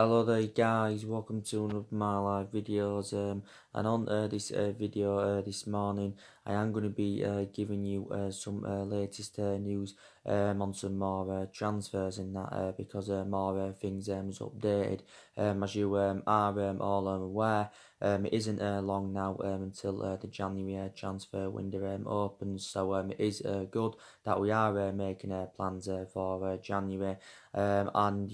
Hello there guys, welcome to one of my live videos and on this video this morning I am going to be giving you some latest news on some more transfers and that because more things is updated. As you are all aware, it isn't long now until the January transfer window opens, so it is good that we are making plans for January and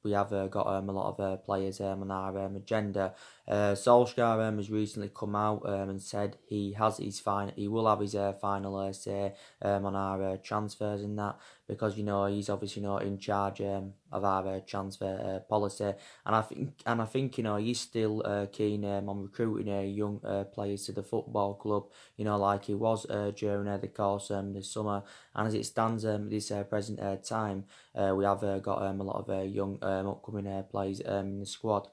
we have got a lot of players on our agenda. Solskjaer has recently come out and said he will have his final say on our transfers and that, because he's obviously not in charge of our transfer policy, and I think he's still keen on recruiting young players to the football club, like he was during the course this summer. And as it stands this present time, we have got a lot of young upcoming players in the squad.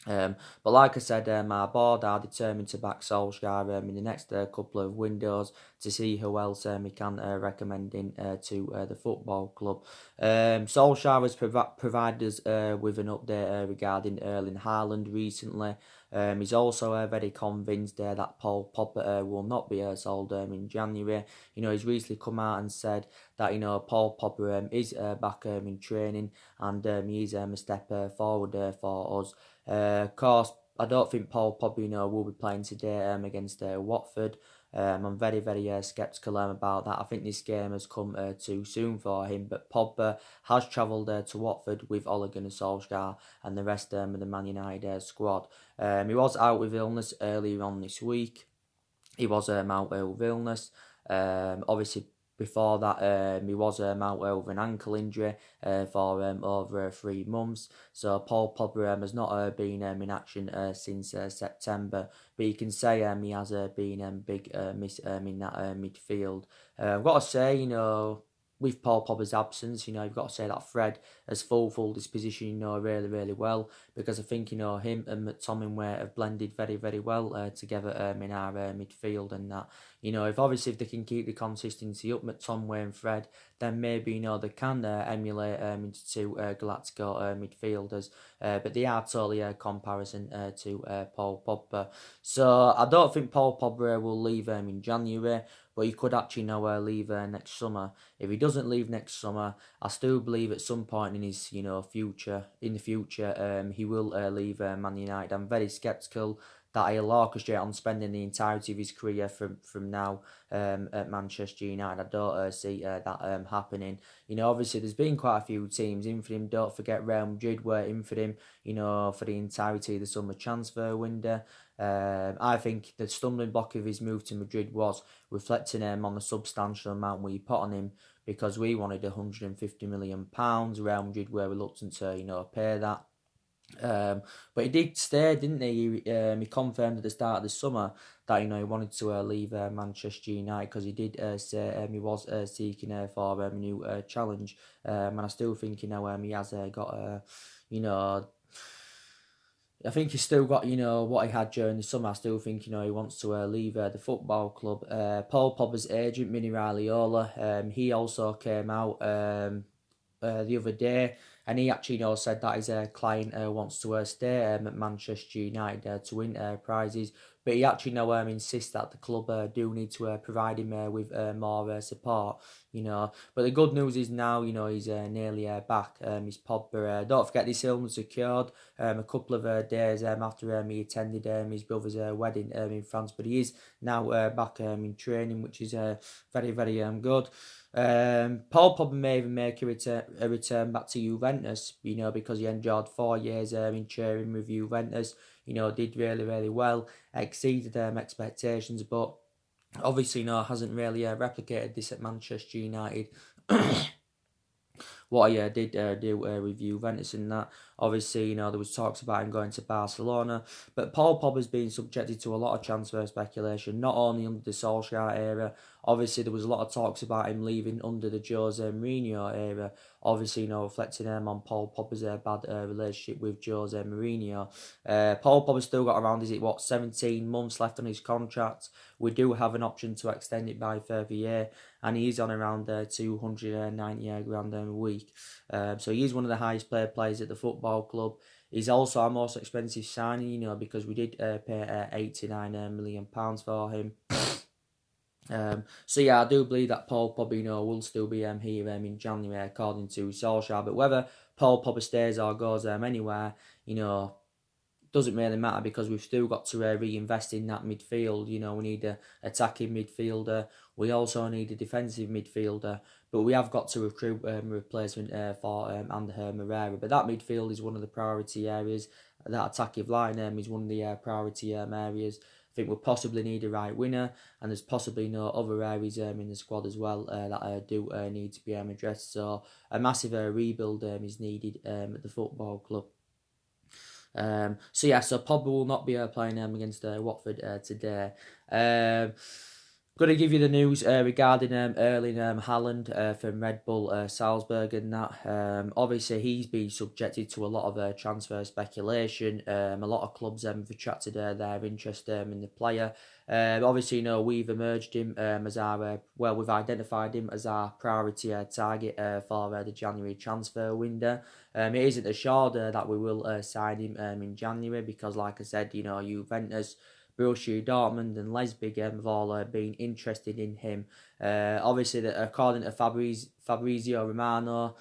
But like I said, our board are determined to back Solskjaer in the next couple of windows to see who else we can recommend in to the football club. Solskjaer has provided us with an update regarding Erling Halland recently. He's also very convinced that Paul Pogba will not be sold in January. He's recently come out and said that Paul Pogba is back in training, and he's a step forward for us. Of course, I don't think Paul Pogba will be playing today against Watford. I'm very, very sceptical about that. I think this game has come too soon for him, but Pogba has travelled to Watford with Ole Gunnar Solskjaer and the rest of the Man United squad. He was out with illness earlier on this week. He was out with illness. Obviously, before that, he was out with an ankle injury for over 3 months. So Paul Pogba has not been in action since September. But you can say he has been big miss in that midfield. I've got to say, with Paul Pogba's absence, you've got to say that Fred has fulfilled his position, really, really well, because I think, him and McTominay have blended very, very well together in our midfield, and that, if they can keep the consistency up, McTominay and Fred, then maybe, they can emulate into two Galactico midfielders, but they are totally a comparison to Paul Pogba. So I don't think Paul Pogba will leave in January, but he could actually leave next summer. If he doesn't leave next summer, I still believe at some point in his future, he will leave Man United. I'm very sceptical that he'll orchestrate on spending the entirety of his career from now at Manchester United. I don't see that happening. Obviously there's been quite a few teams in for him. Don't forget Real Madrid were in for him, for the entirety of the summer transfer window. I think the stumbling block of his move to Madrid was reflecting on the substantial amount we put on him, because we wanted £150 million. Real Madrid were reluctant to pay that. But he did stay, didn't he? He confirmed at the start of the summer that he wanted to leave Manchester United, because he did say he was seeking for a new challenge. And I still think he has got I think he's still got, what he had during the summer. I still think, he wants to leave the football club. Paul Pogba's agent, Mini Raiola, he also came out the other day, and he actually said that his client wants to stay at Manchester United to win prizes, but he actually insists that the club do need to provide him with more support. But the good news is now he's nearly back. He's Pogba. Don't forget, this illness occurred a couple of days after he attended his brother's wedding in France, but he is now back in training, which is very, very good. Paul Pogba may even make a return back to Juventus, because he enjoyed 4 years in training with Juventus. Did really, really well, exceeded expectations, but obviously, hasn't really replicated this at Manchester United. What he did do with Juventus and that. Obviously, there was talks about him going to Barcelona, but Paul Pogba's been subjected to a lot of transfer speculation, not only under the Solskjaer era, Obviously, there was a lot of talks about him leaving under the Jose Mourinho era. Obviously, reflecting on Paul Pogba's bad relationship with Jose Mourinho. Paul Pogba's still got around, 17 months left on his contract. We do have an option to extend it by a further year, and he's on around 290 grand a week. So he's one of the highest paid players at the football club. He's also our most expensive signing, because we did pay £89 million for him. So yeah, I do believe that Paul Pogba, will still be here in January according to Solskjaer. But whether Paul Pogba stays or goes anywhere, doesn't really matter, because we've still got to reinvest in that midfield. We need a attacking midfielder. We also need a defensive midfielder. But we have got to recruit a replacement for Ander Herrera. But that midfield is one of the priority areas. That attacking line is one of the priority areas. I think we'll possibly need a right winger, and there's possibly no other areas in the squad as well that do need to be addressed. So a massive rebuild is needed at the football club. So Pogba will not be playing against Watford today. Going to give you the news regarding Erling Halland from Red Bull Salzburg and that. Obviously, he's been subjected to a lot of transfer speculation. A lot of clubs have attracted their interest in the player. Obviously, we've emerged him as our, we've identified him as our priority target for the January transfer window. It isn't assured that we will sign him in January, because, like I said, Juventus, Borussia Dortmund and Leipzig have all been interested in him. Obviously, according to Fabrizio Romano,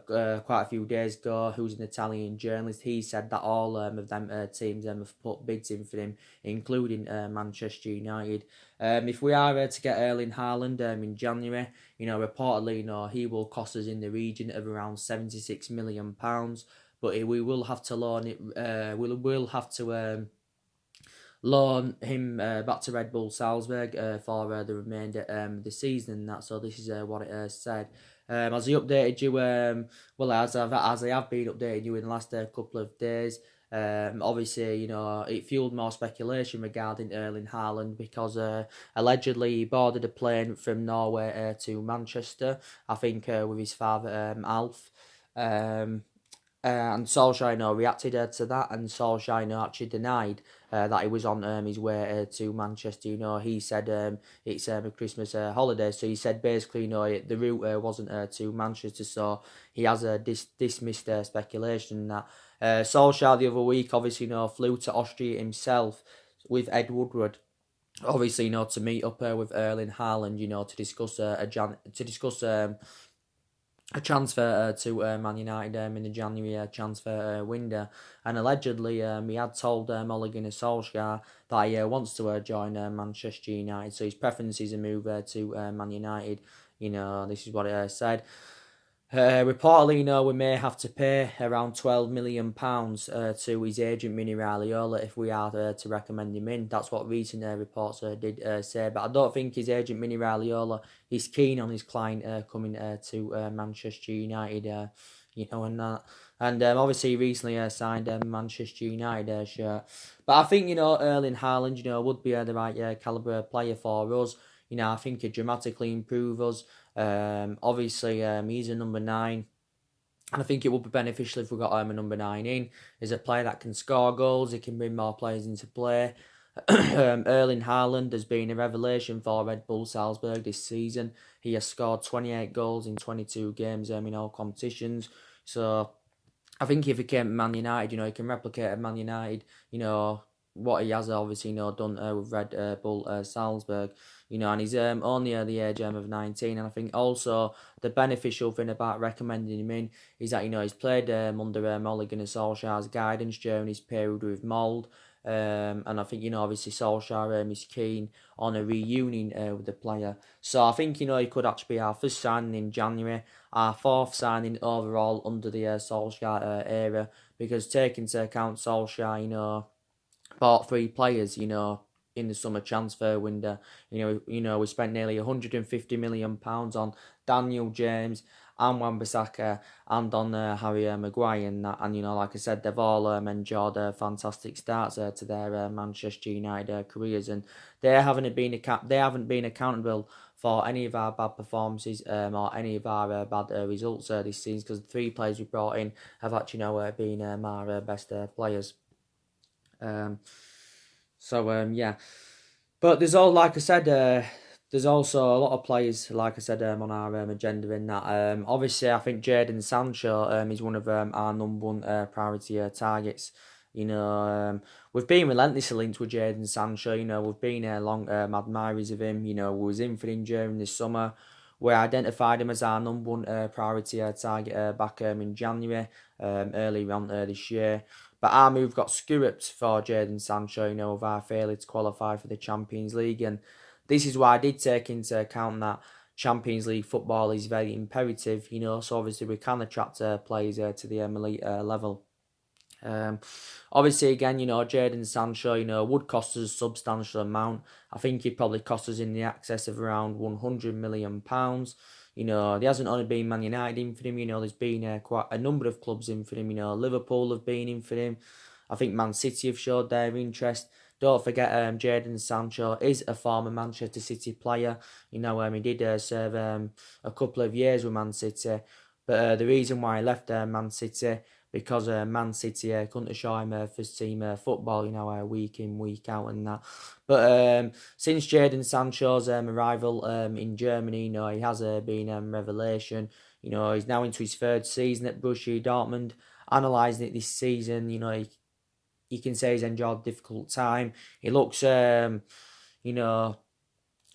quite a few days ago, who's an Italian journalist, he said that all of them teams have put bids in for him, including Manchester United. If we are to get Erling Haaland in January, reportedly, he will cost us in the region of around £76 million. But we will have to loan it. We'll have to loan him back to Red Bull Salzburg for the remainder of the season and that. So this is what it said. As I updated you, as I have been updating you in the last couple of days, obviously, it fueled more speculation regarding Erling Haaland, because allegedly he boarded a plane from Norway to Manchester, I think with his father, Alf. And Solskjaer reacted to that, and Solskjaer actually denied that he was on his way to Manchester. He said it's a Christmas holiday, so he said basically the route wasn't to Manchester, so he has dismissed speculation that Solskjaer the other week obviously flew to Austria himself with Ed Woodward. Obviously, to meet up with Erling Haaland, to discuss a transfer to Man United in the January transfer window, and allegedly he had told Ole Gunnar Solskjaer that he wants to join Manchester United, so his preference is a move to Man United. This is what it said. Reportedly, we may have to pay around £12 million to his agent Mini Raiola if we are to recommend him in. That's what recent reports did say. But I don't think his agent Mini Raiola is keen on his client coming to Manchester United. And that. And obviously, he recently signed a Manchester United shirt. But I think Erling Haaland would be the right calibre player for us. I think he'd dramatically improve us. Obviously, he's a number 9, and I think it would be beneficial if we got a number 9 in. He's a player that can score goals, he can bring more players into play. Erling Haaland has been a revelation for Red Bull Salzburg this season. He has scored 28 goals in 22 games in all competitions. So I think if he came to Man United, he can replicate at Man United, what he has obviously done with Red Bull Salzburg, and he's only at the age of 19, and I think also the beneficial thing about recommending him in is that he's played under Ole Gunnar Solskjaer's guidance during his period with Mould, and I think obviously Solskjaer is keen on a reunion with the player, so I think he could actually be our first signing in January, our 4th signing overall under the Solskjaer era, because taking into account Solskjaer bought 3 players, in the summer transfer window. We spent nearly £150 million on Daniel James and Wan-Bissaka and on Harry Maguire and that. And like I said, they've all enjoyed fantastic starts to their Manchester United careers, and they haven't been accountable for any of our bad performances or any of our bad results this season, because the 3 players we brought in have actually been our best players. Yeah, but there's all, like I said, there's also a lot of players, like I said, on our agenda in that. Obviously, I think Jadon Sancho is one of our number one priority targets. We've been relentlessly linked with Jadon Sancho. We've been long admirers of him. We was in for him during this summer. We identified him as our number one priority target back in January, early on this year. But our move got scuped for Jadon Sancho, of our failure to qualify for the Champions League. And this is why I did take into account that Champions League football is very imperative, so obviously we can attract players to the elite level. Obviously, again, Jadon Sancho, would cost us a substantial amount. I think he'd probably cost us in the excess of around £100 million. There hasn't only been Man United in for him, there's been quite a number of clubs in for him, Liverpool have been in for him. I think Man City have showed their interest. Don't forget, Jadon Sancho is a former Manchester City player. He did serve a couple of years with Man City. But the reason why he left Man City, because Man City couldn't assure him first team football, week in, week out and that. But since Jadon Sancho's arrival in Germany, he has been revelation. He's now into his 3rd season at Borussia Dortmund. Analysing it this season, you can say he's enjoyed a difficult time. He looks, he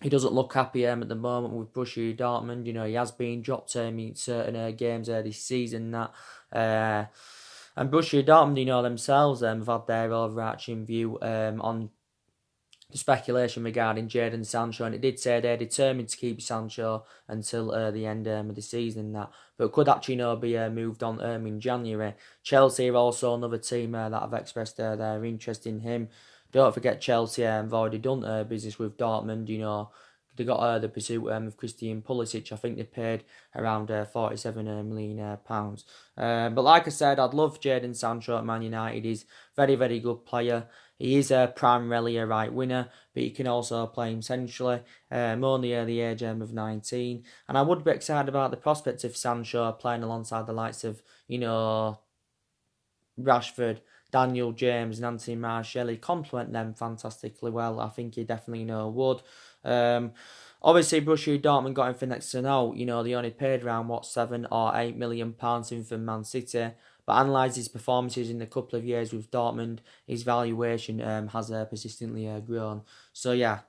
doesn't look happy at the moment with Borussia Dortmund. He has been dropped in certain games this season. And Borussia Dortmund, themselves have had their overarching view on the speculation regarding Jadon Sancho, and it did say they're determined to keep Sancho until the end of the season, but could actually be moved on in January. Chelsea are also another team that have expressed their interest in him. Don't forget, Chelsea have already done business with Dortmund. They got the pursuit of Christian Pulisic. I think they paid around £47 million. But like I said, I'd love Jadon Sancho at Man United. He's a very, very good player. He is primarily a right winger, but you can also play him centrally. Only at the age of 19. And I would be excited about the prospect of Sancho playing alongside the likes of, Rashford, Daniel James and Anthony Martial. He complement them fantastically well. I think he definitely would. Obviously, Borussia Dortmund got him for next to no. They only paid around £7 or £8 million in from Man City. But analyse his performances in a couple of years with Dortmund, his valuation has persistently grown. So yeah.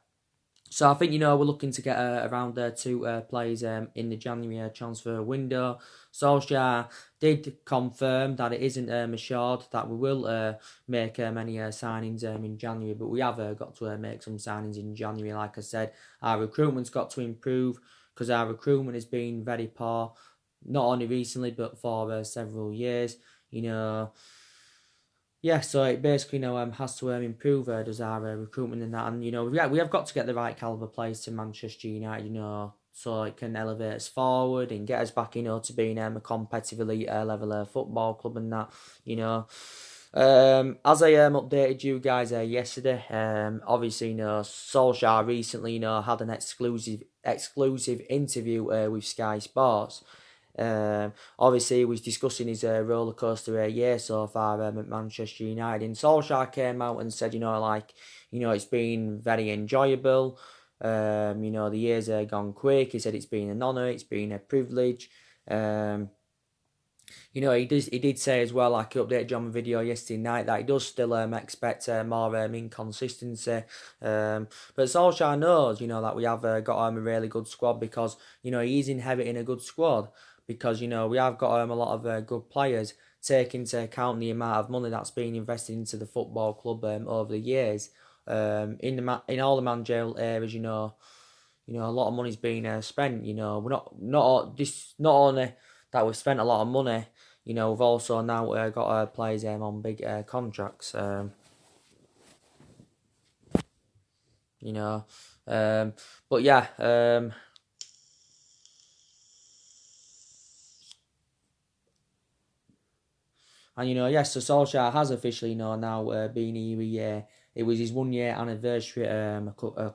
So I think, we're looking to get around 2 players in the January transfer window. Solskjaer did confirm that it isn't assured that we will make many signings in January, but we have got to make some signings in January. Like I said, our recruitment's got to improve, because our recruitment has been very poor, not only recently but for several years. Yeah, so it basically has to improve does our recruitment and that, and we have got to get the right caliber players to Manchester United, so it can elevate us forward and get us back, to being a competitive elite level football club and that, As I updated you guys yesterday, obviously, Solskjaer recently, had an exclusive interview with Sky Sports. Obviously, he was discussing his roller coaster year so far at Manchester United, and Solskjaer came out and said, it's been very enjoyable. The years gone quick. He said it's been an honour, it's been a privilege. He did say as well, like I updated you on the video yesterday night, that he does still expect more inconsistency. But Solskjaer knows, that we have got a really good squad, because, he's inheriting a good squad. Because, we have got a lot of good players. Take into account the amount of money that's been invested into the football club over the years. In all the managerial areas, a lot of money's been spent. We're not only that we've spent a lot of money. We've also now got players on big contracts. But yeah. And yes, so Solskjaer has officially now been here a year. it was his 1 year anniversary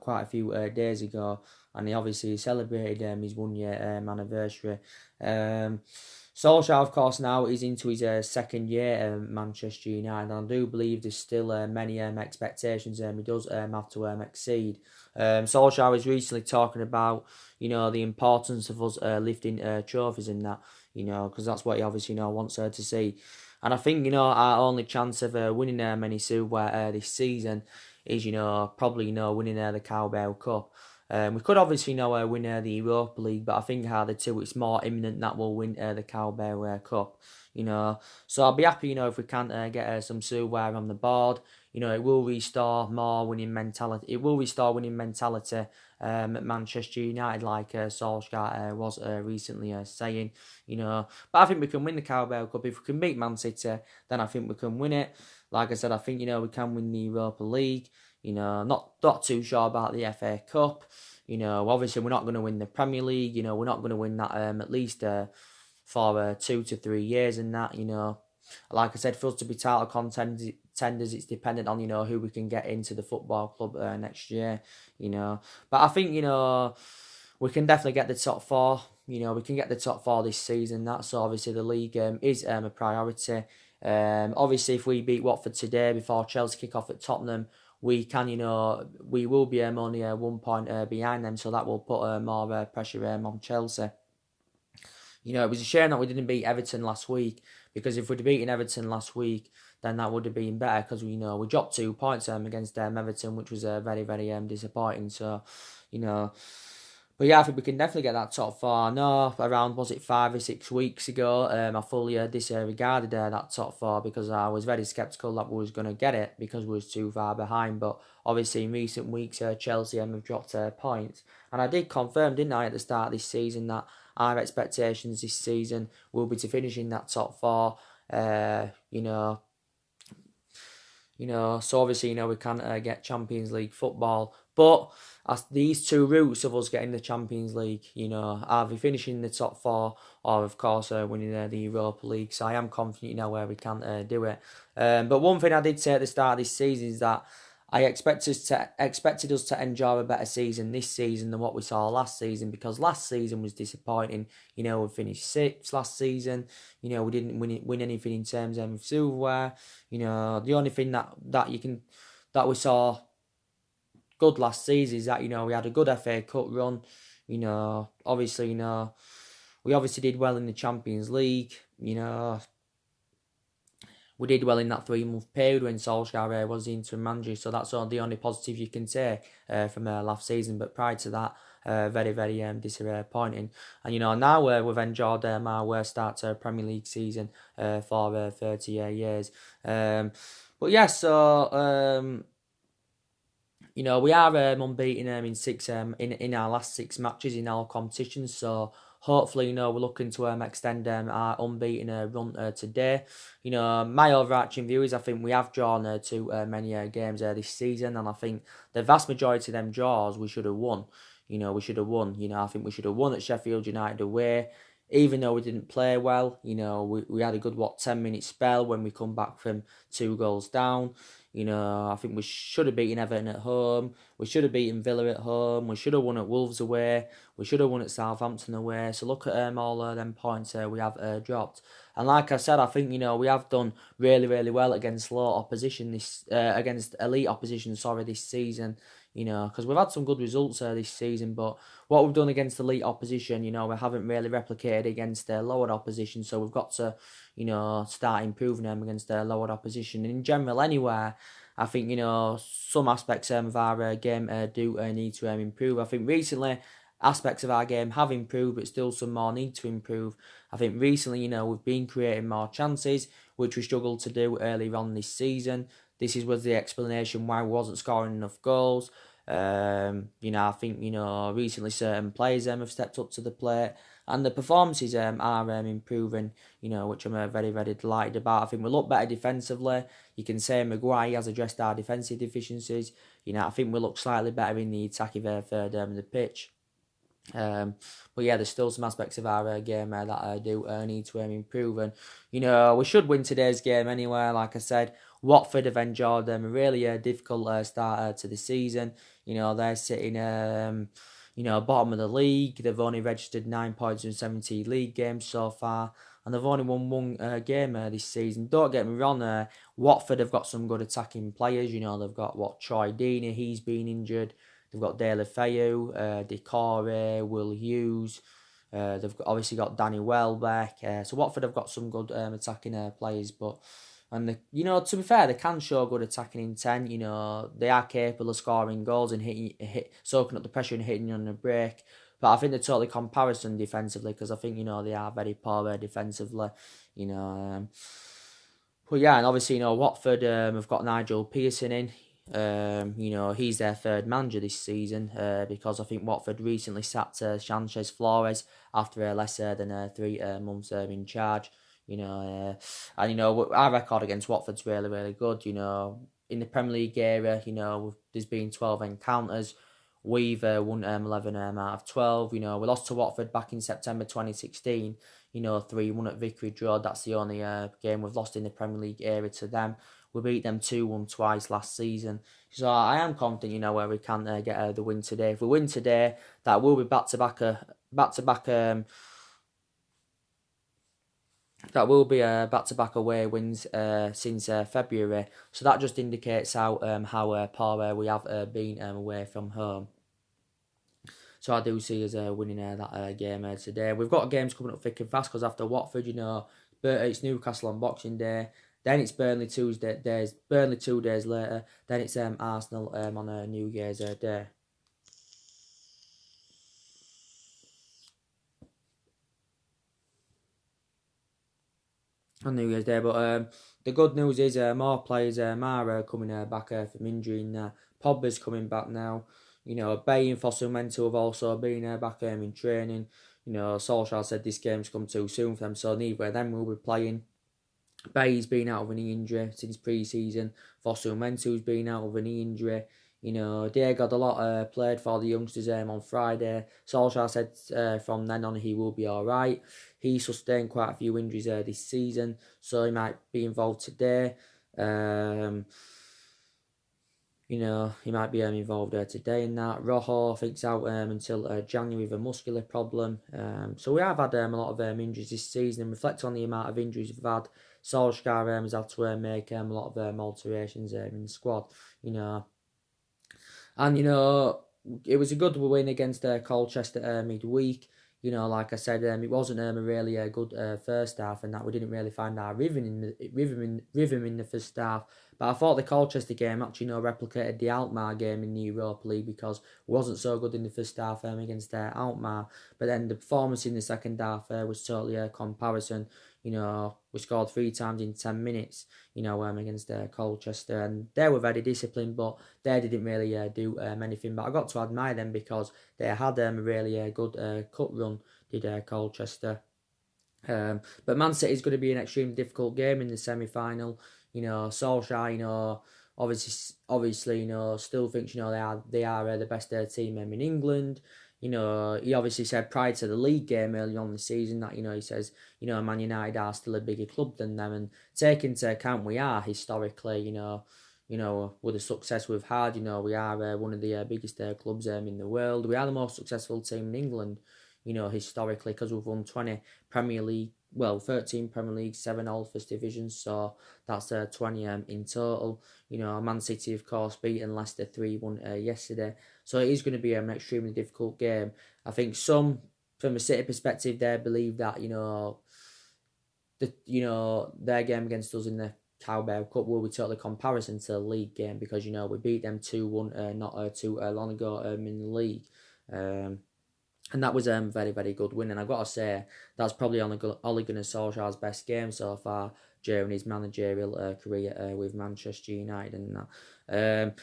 quite a few days ago, and he obviously celebrated his 1 year anniversary. Solskjaer, of course, now is into his second year at Manchester United, and I do believe there's still many expectations he does have to exceed. Solskjaer was recently talking about, the importance of us lifting trophies and that, because that's what he obviously, wants to see. And I think, our only chance of winning many silverware this season is, probably, winning the Carabao Cup. We could obviously win the Europa League, but I think the two, it's more imminent that we'll win the Carabao Cup. So I'll be happy, if we can get some silverware on the board. It will restore more winning mentality. It will restore winning mentality at Manchester United, like Solskjaer was recently saying. But I think we can win the Carabao Cup. If we can beat Man City, then I think we can win it. Like I said, I think, we can win the Europa League. Not too sure about the FA Cup. Obviously we're not going to win the Premier League. We're not going to win that at least for 2 to 3 years and that. Like I said, for us to be title contenders, it's dependent on who we can get into the football club next year. But I think we can definitely get the top four. We can get the top four this season. That's obviously the league is a priority. Obviously, if we beat Watford today before Chelsea kick off at Tottenham, we can, we will be only 1 point behind them, so that will put more pressure on Chelsea. It was a shame that we didn't beat Everton last week, because if we'd beaten Everton last week, then that would have been better, because we dropped 2 points against Everton, which was very, very disappointing. So, but yeah, I think we can definitely get that top four. I know around, was it 5 or 6 weeks ago, I fully disregarded that top four, because I was very sceptical that we was going to get it, because we was too far behind. But obviously in recent weeks, Chelsea have dropped points. And I did confirm, didn't I, at the start of this season, that our expectations this season will be to finish in that top four. So obviously, we can't get Champions League football. But as these two routes of us getting the Champions League, either finishing in the top four or, of course, winning the Europa League. So I am confident, where we can do it. But one thing I did say at the start of this season is that I expected us to enjoy a better season this season than what we saw last season, because last season was disappointing. We finished 6th last season. We didn't win anything in terms of silverware. The only thing that we saw good last season is that we had a good FA Cup run. Obviously, we obviously did well in the Champions League. We did well in that 3-month period when Solskjaer was the interim manager, so that's the only positive you can take from last season. But prior to that, very, very disappointing. And now we've enjoyed our worst start to a Premier League season for 30 years. But yeah, so we are unbeaten in six in our last 6 matches in our competitions. So hopefully, we're looking to extend our unbeaten run today. My overarching view is I think we have drawn too many games this season, and I think the vast majority of them draws we should have won. We should have won. I think we should have won at Sheffield United away. Even though we didn't play well, we had a good 10-minute spell when we come back from 2 goals down. I think we should have beaten Everton at home. We should have beaten Villa at home. We should have won at Wolves away. We should have won at Southampton away. So look at all them points we have dropped. And like I said, I think we have done really, really well against against elite opposition. This season. Because we've had some good results this season, but what we've done against elite opposition, we haven't really replicated against lower opposition. So we've got to, start improving them against lower opposition. And in general, anywhere, I think, some aspects of our game do need to improve. I think recently, aspects of our game have improved, but still some more need to improve. I think recently, we've been creating more chances, which we struggled to do earlier on this season. This was the explanation why we wasn't scoring enough goals. I think, recently certain players have stepped up to the plate, and the performances are improving, which I'm very, very delighted about. I think we look better defensively. You can say Maguire has addressed our defensive deficiencies. I think we look slightly better in the attacking third of the pitch. But yeah, there's still some aspects of our game that I do need to improve, and we should win today's game anyway. Like I said, Watford have enjoyed a really difficult start to the season. They're sitting bottom of the league. They've only registered 9 points in 17 league games so far, and they've only won one game this season. Don't get me wrong, Watford have got some good attacking players. They've got Troy Deeney, he's been injured. They've got De La Feu, Decore, Will Hughes. They've obviously got Danny Welbeck. So Watford have got some good attacking players, but to be fair, they can show good attacking intent. They are capable of scoring goals and soaking up the pressure and hitting on the break. But I think they're totally comparison defensively, because I think they are very poor defensively. You know, but yeah, and obviously Watford have got Nigel Pearson in. He's their third manager this season because I think Watford recently sacked Sanchez Flores after less than 3 months in charge. Our record against Watford's really, really good. In the Premier League era, there's been 12 encounters. We've won 11 out of 12. We lost to Watford back in September 2016. 3-1 at Vicarage Road. That's the only game we've lost in the Premier League era to them. We beat them 2-1 twice last season. So I am confident, where we can get the win today. If we win today, that will be back-to-back away wins since February. So that just indicates how poor we have been away from home. So I do see us winning that game today. We've got games coming up thick and fast, because after Watford, it's Newcastle on Boxing Day. Then it's Burnley 2 days later. Then it's Arsenal on New Year's Day. On New Year's Day, but the good news is more players are coming back from injury. And Pogba's coming back now. Bay and Fosu-Mensah have also been back in training. Solskjaer said this game's come too soon for them, so neither of them will be playing. Bay's been out of a knee injury since pre-season. Fosu-Mensah's been out of a knee injury. Diego Dalot played for the youngsters on Friday. Solskjaer said from then on he will be alright. He sustained quite a few injuries this season, so he might be involved today. He might be involved today in that. Rojo, I think's out until January with a muscular problem. So we have had a lot of injuries this season, and reflect on the amount of injuries we've had. Solskjaer has had to make a lot of alterations in the squad. And it was a good win against Colchester midweek. Like I said, it wasn't a really good first half, and that we didn't really find our rhythm in the first half. But I thought the Colchester game actually replicated the Alkmaar game in the Europa League, because it wasn't so good in the first half against Alkmaar. But then the performance in the second half was totally a comparison. We scored 3 times in 10 minutes, against Colchester, and they were very disciplined, but they didn't really do anything. But I got to admire them, because they had a really good cup run, did Colchester. But Man City is going to be an extremely difficult game in the semi-final. Solskjaer, obviously, still thinks, they are the best team in England. He obviously said prior to the league game early on in the season that, he says, Man United are still a bigger club than them. And taking into account we are historically, with the success we've had, we are one of the biggest clubs in the world. We are the most successful team in England, historically, because we've won 13 Premier League, 7 all first divisions, so that's 20 in total. Man City, of course, beaten Leicester 3-1 yesterday, so it is going to be an extremely difficult game. I think some, from a City perspective, they believe that, their game against us in the Carabao Cup will be totally comparison to the league game, because, we beat them 2-1 not too long ago in the league. And that was a very, very good win. And I've got to say, that's probably Ole Gunnar Solskjaer's best game so far during his managerial career with Manchester United and that.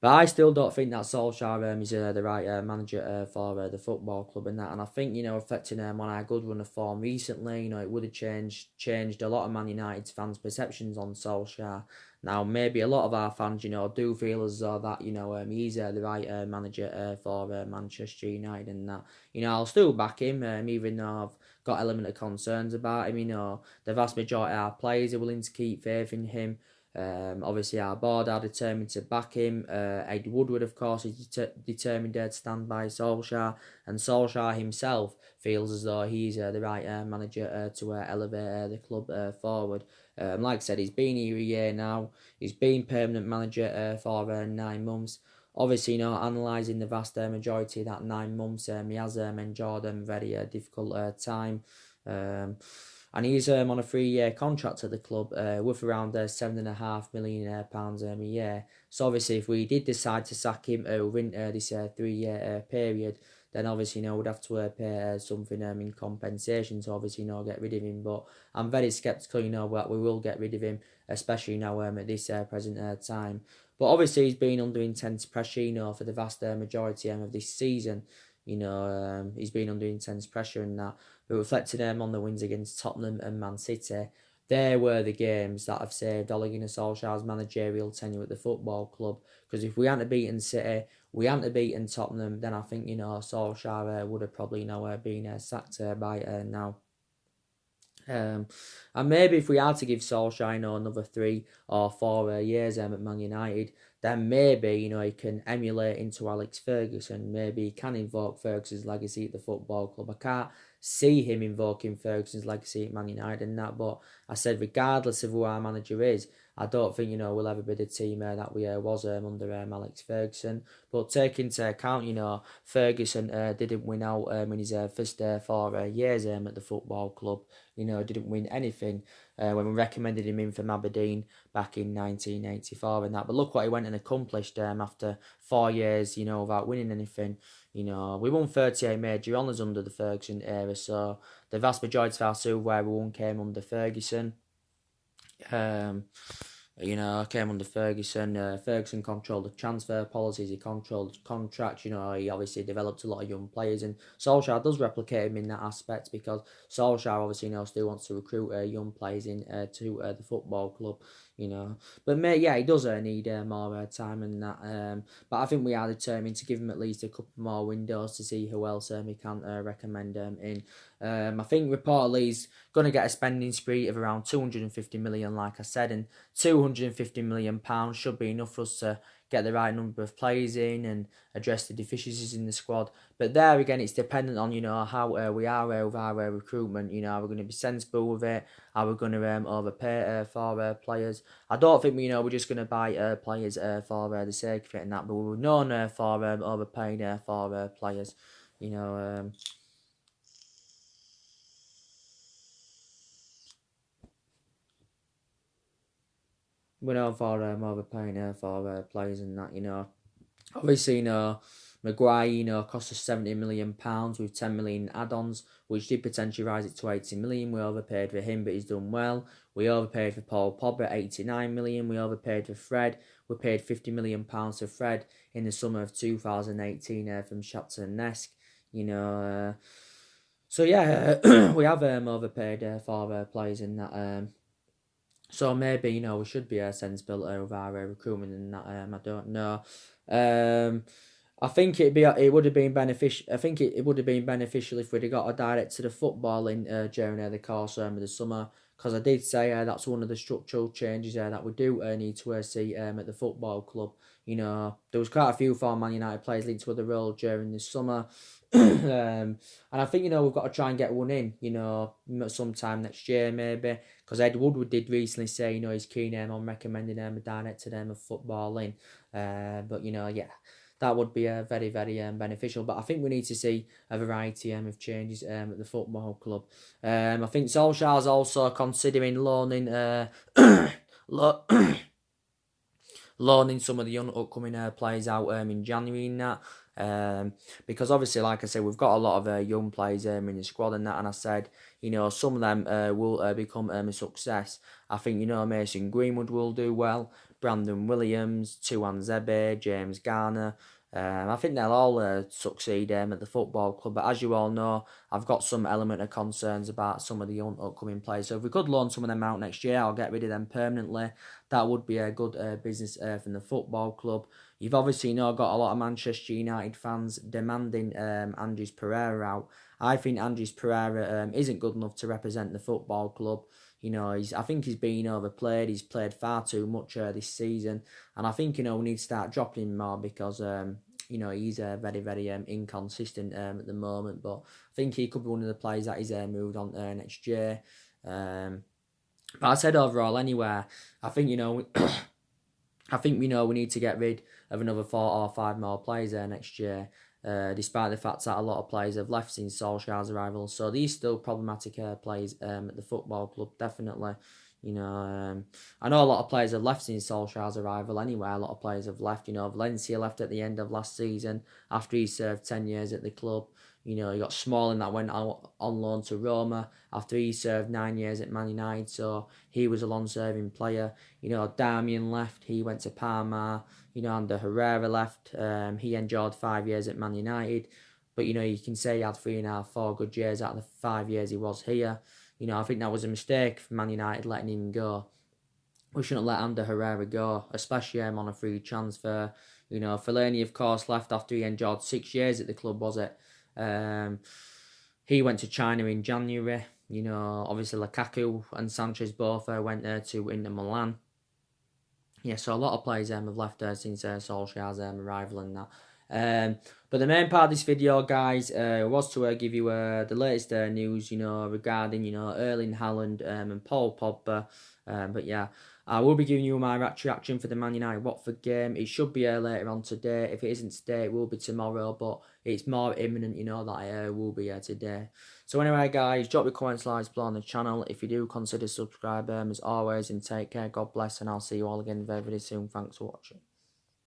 But I still don't think that Solskjaer is the right manager for the football club and that. And I think, reflecting on our good run of form recently, it would have changed a lot of Man United's fans' perceptions on Solskjaer. Now, maybe a lot of our fans, do feel as though that, he's the right manager for Manchester United and that. I'll still back him, even though I've got element of concerns about him. The vast majority of our players are willing to keep faith in him. Obviously, our board are determined to back him. Ed Woodward, of course, is determined to stand by Solskjaer, and Solskjaer himself feels as though he's the right manager to elevate the club forward. Like I said, he's been here a year now. He's been permanent manager for 9 months. Obviously, analysing the vast majority of that 9 months, he has endured a very difficult time. And he's on a 3-year contract at the club worth around £7.5 million a year. So obviously, if we did decide to sack him within this 3-year period, then obviously we'd have to pay something in compensation to obviously get rid of him. But I'm very sceptical that we will get rid of him, especially now at this present time. But obviously he's been under intense pressure for the vast majority of this season. He's been under intense pressure and that. But reflecting on the wins against Tottenham and Man City, they were the games that have saved Ole Gunnar Solskjaer's managerial tenure at the football club. Because if we hadn't beaten City, we hadn't beaten Tottenham, then I think Solskjaer would have probably been sacked by now. And maybe if we had to give Solskjaer another 3 or 4 years at Man United, then maybe he can emulate into Alex Ferguson. Maybe he can invoke Ferguson's legacy at the football club. I can't see him invoking Ferguson's legacy at Man United and that, but I said regardless of who our manager is, I don't think we'll ever be the team that we was under Alex Ferguson. But take into account Ferguson didn't win out in his first 4 years at the football club. Didn't win anything when we recommended him in from Aberdeen back in 1984 and that. But look what he went and accomplished after 4 years without winning anything. We won 38 major honours under the Ferguson era, so the vast majority of our silverware we won came under Ferguson. Came under Ferguson. Ferguson controlled the transfer policies. He controlled contracts. He obviously developed a lot of young players, and Solskjaer does replicate him in that aspect because Solskjaer obviously still wants to recruit young players in to the football club. But he does need more time and that. But I think we are determined to give him at least a couple more windows to see who else we can recommend in. I think reportedly he's going to get a spending spree of around 250 million, like I said, and 250 million pounds should be enough for us to get the right number of players in and address the deficiencies in the squad. But there again, it's dependent on how we are with our recruitment. Are we going to be sensible with it? Are we going to overpay for players? I don't think we're just going to buy players for the sake of it and that. But we're known for overpaying for players. We're known for overpaying for players and that. Obviously, Maguire, cost us £70 million with 10 million add-ons, which did potentially rise it to 80 million. We overpaid for him, but he's done well. We overpaid for Paul Pogba, 89 million. We overpaid for Fred. We paid £50 million for Fred in the summer of 2018 from Shakhtar Donetsk. We have overpaid for players in that. So maybe we should be sensible with our recruitment and that. I don't know. I think it would have been beneficial. I think it would have been beneficial if we'd have got a director of football in during the course of the summer. Because I did say that's one of the structural changes that we do need to see at the football club. There was quite a few former Man United players linked to other roles during the summer. And I think, we've got to try and get one in, sometime next year maybe. Because Ed Woodward did recently say, he's keen on recommending a director of football in. But, that would be very, very beneficial. But I think we need to see a variety of changes at the football club. I think Solskjaer's also considering loaning loaning some of the upcoming players out in January and that. Because obviously, like I said, we've got a lot of young players in the squad and that. And I said, some of them will become a success. I think, Mason Greenwood will do well. Brandon Williams, Tuan Zebe, James Garner. I think they'll all succeed at the football club. But as you all know, I've got some element of concerns about some of the upcoming players. So if we could loan some of them out next year, I'll get rid of them permanently. That would be a good business from the football club. You've obviously got a lot of Manchester United fans demanding Andres Pereira out. I think Andres Pereira isn't good enough to represent the football club. I think he's been overplayed. He's played far too much this season, and I think we need to start dropping him more because he's very very inconsistent at the moment. But I think he could be one of the players that is moved on next year. But I said overall anyway, I think I think we need to get rid of another 4 or 5 more players there next year. Despite the fact that a lot of players have left since Solskjaer's arrival, so these still problematic players at the football club, definitely. I know a lot of players have left since Solskjaer's arrival anyway. A lot of players have left. Valencia left at the end of last season after he served 10 years at the club. You got Smalling that went out on loan to Roma after he served 9 years at Man United, so he was a long-serving player. Darmian left, he went to Parma. Ander Herrera left, he enjoyed 5 years at Man United. But, you can say he had 3.5, 4 good years out of the 5 years he was here. I think that was a mistake for Man United letting him go. We shouldn't let Ander Herrera go, especially on a free transfer. Fellaini, of course, left after he enjoyed 6 years at the club, was it? He went to China in January. Obviously Lukaku and Sanchez both went there to Inter Milan. Yeah, so a lot of players have left there since Solskjaer's arrival and that. But the main part of this video, guys, was to give you the latest news, regarding, Erling, Halland, and Paul Pogba. But yeah, I will be giving you my reaction for the Man United Watford game. It should be later on today. If it isn't today, it will be tomorrow. But it's more imminent, that it will be today. So anyway, guys, drop your comments, likes below on the channel. If you do, consider subscribing as always. And take care. God bless. And I'll see you all again very, very soon. Thanks for watching.